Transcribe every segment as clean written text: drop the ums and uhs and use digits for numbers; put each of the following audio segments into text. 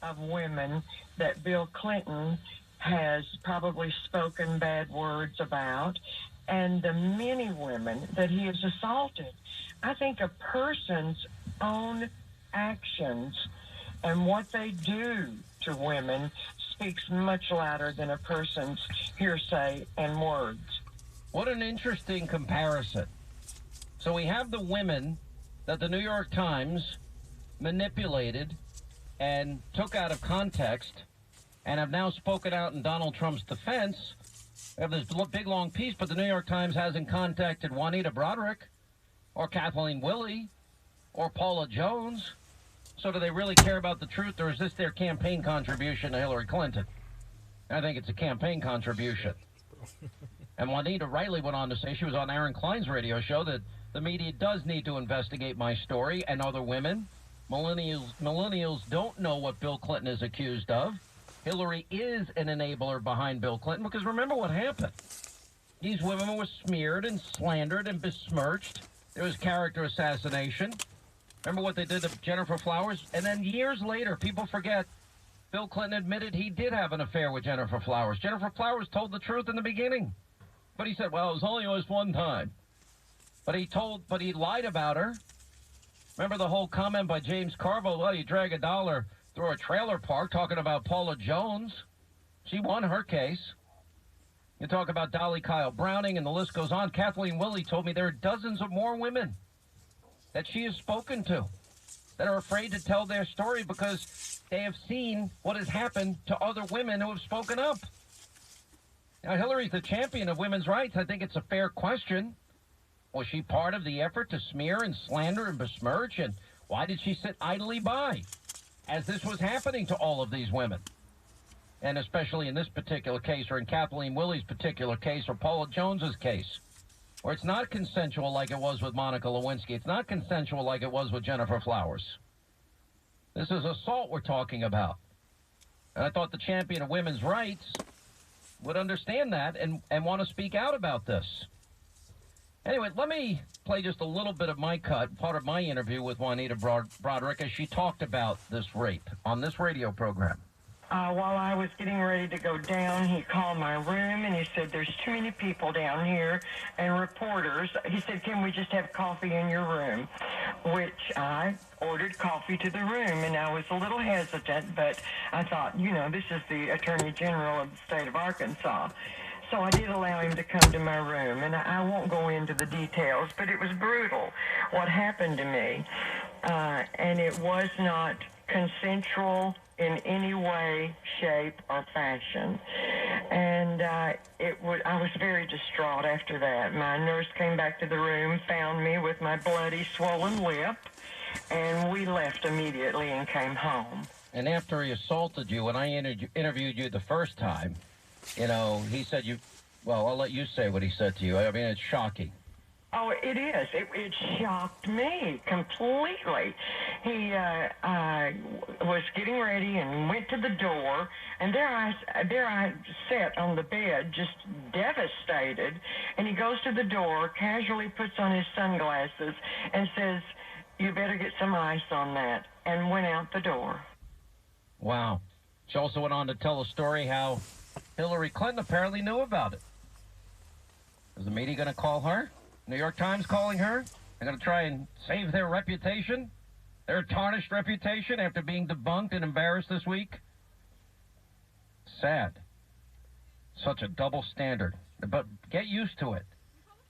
of women that Bill Clinton has probably spoken bad words about, and the many women that he has assaulted. I think a person's own actions and what they do to women speaks much louder than a person's hearsay and words. What an interesting comparison. So we have the women that the New York Times manipulated and took out of context and have now spoken out in Donald Trump's defense. We have this big, long piece, but the New York Times hasn't contacted Juanita Broaddrick or Kathleen Willey or Paula Jones. So do they really care about the truth, or is this their campaign contribution to Hillary Clinton? I think it's a campaign contribution. And Juanita rightly went on to say, she was on Aaron Klein's radio show, that the media does need to investigate my story and other women. Millennials don't know what Bill Clinton is accused of. Hillary is an enabler behind Bill Clinton, because remember what happened. These women were smeared and slandered and besmirched. There was character assassination. Remember what they did to Jennifer Flowers? And then years later, people forget, Bill Clinton admitted he did have an affair with Jennifer Flowers. Jennifer Flowers told the truth in the beginning. But he said, well, it was only one time. But he lied about her. Remember the whole comment by James Carville, well, you drag $1 through a trailer park, talking about Paula Jones. She won her case. You talk about Dolly Kyle Browning, and the list goes on. Kathleen Willey told me there are dozens of more women that she has spoken to that are afraid to tell their story because they have seen what has happened to other women who have spoken up. Now, Hillary's the champion of women's rights. I think it's a fair question. Was she part of the effort to smear and slander and besmirch? And why did she sit idly by as this was happening to all of these women? And especially in this particular case, or in Kathleen Willey's particular case, or Paula Jones's case, where it's not consensual like it was with Monica Lewinsky. It's not consensual like it was with Jennifer Flowers. This is assault we're talking about. And I thought the champion of women's rights would understand that and want to speak out about this. Anyway, let me play just a little bit of my cut, part of my interview with Juanita Broaddrick, as she talked about this rape on this radio program. While I was getting ready to go down, he called my room and he said, there's too many people down here and reporters. He said, can we just have coffee in your room? Which I ordered coffee to the room, and I was a little hesitant, but I thought, this is the Attorney General of the state of Arkansas. So I did allow him to come to my room, and I won't go into the details, but it was brutal what happened to me. And it was not consensual in any way, shape, or fashion. And I was very distraught after that. My nurse came back to the room, found me with my bloody, swollen lip, and we left immediately and came home. And after he assaulted you, when I interviewed you the first time, he said well, I'll let you say what he said to you. I mean, it's shocking. Oh, it is. It shocked me completely. He was getting ready and went to the door, and there I sat on the bed, just devastated. And he goes to the door, casually puts on his sunglasses, and says, "You better get some ice on that," and went out the door. Wow. She also went on to tell a story how Hillary Clinton apparently knew about it. Is the media going to call her? New York Times calling her? They're going to try and save their reputation? Their tarnished reputation after being debunked and embarrassed this week? Sad. Such a double standard. But get used to it.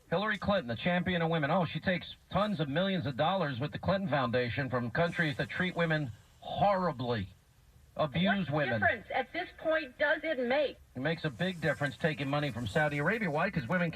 Hillary Clinton, the champion of women. Oh, she takes tons of millions of dollars with the Clinton Foundation from countries that treat women horribly. Abuse women. What difference at this point does it make? It makes a big difference taking money from Saudi Arabia. Why? Because women